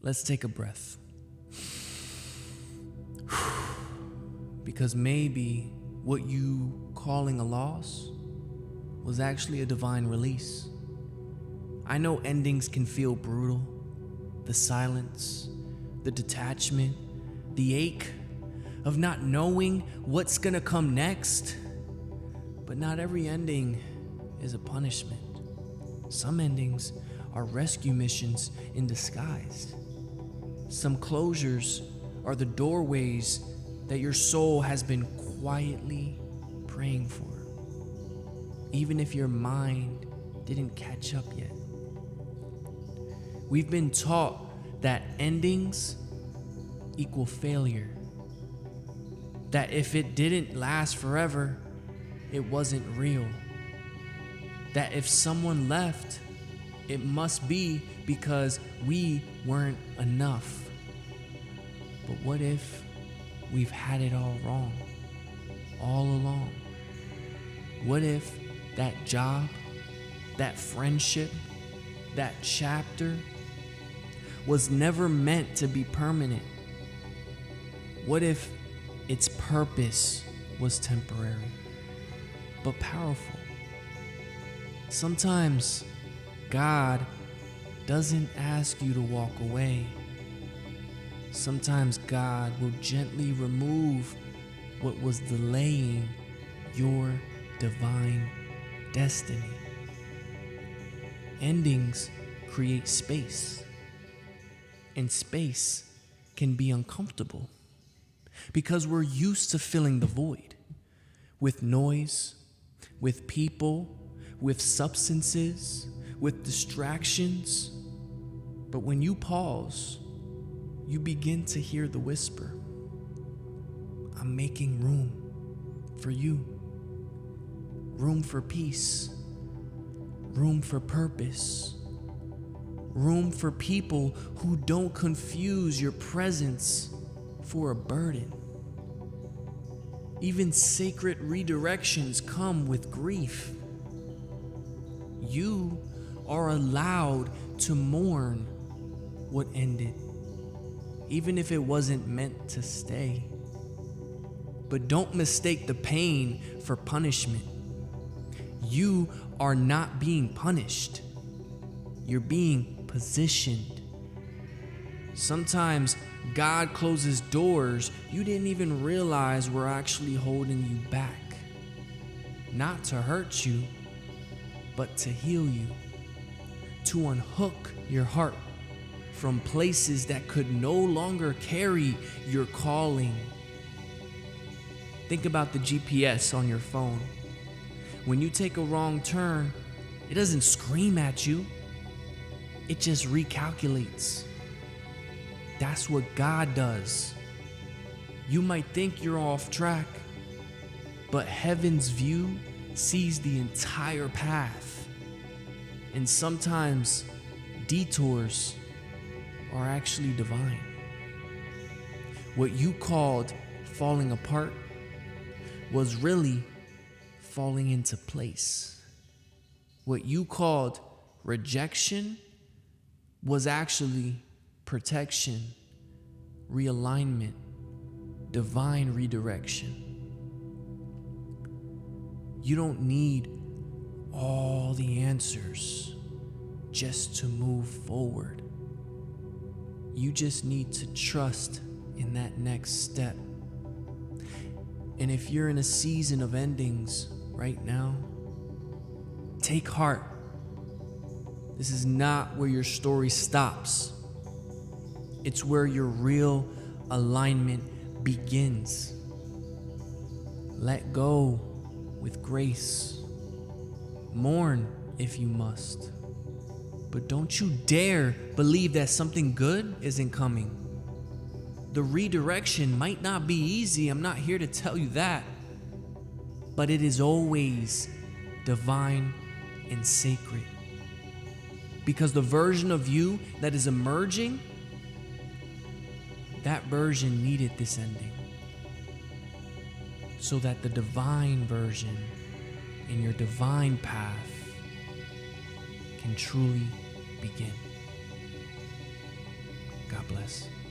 Let's take a breath. Because maybe what you calling a loss was actually a divine release. I know endings can feel brutal. The silence, the detachment, the ache of not knowing what's gonna come next. But not every ending is a punishment. Some endings are rescue missions in disguise. Some closures are the doorways that your soul has been quietly praying for, even if your mind didn't catch up yet. We've been taught that endings equal failure, that if it didn't last forever, it wasn't real, that if someone left, it must be because we weren't enough. But what if we've had it all wrong, all along? What if that job, that friendship, that chapter was never meant to be permanent? What if its purpose was temporary, but powerful? Sometimes God doesn't ask you to walk away. Sometimes God will gently remove what was delaying your divine destiny. Endings create space, and space can be uncomfortable because we're used to filling the void with noise, with people, with substances, with distractions. But when you pause, you begin to hear the whisper. I'm making room for you. Room for peace. Room for purpose. Room for people who don't confuse your presence for a burden. Even sacred redirections come with grief. You are allowed to mourn what ended, even if it wasn't meant to stay. But don't mistake the pain for punishment. You are not being punished. You're being positioned. Sometimes God closes doors you didn't even realize were actually holding you back. Not to hurt you, but to heal you. To unhook your heart from places that could no longer carry your calling. Think about the GPS on your phone. When you take a wrong turn, it doesn't scream at you. It just recalculates. That's what God does. You might think you're off track, but heaven's view sees the entire path. And sometimes detours are actually divine. What you called falling apart was really falling into place. What you called rejection was actually protection, realignment, divine redirection. You don't need all the answers just to move forward. You just need to trust in that next step. And if you're in a season of endings right now, take heart. This is not where your story stops. It's where your real alignment begins. Let go with grace. Mourn if you must. But don't you dare believe that something good isn't coming. The redirection might not be easy. I'm not here to tell you that. But it is always divine and sacred. Because the version of you that is emerging, that version needed this ending. So that the divine version in your divine path can truly begin. God process.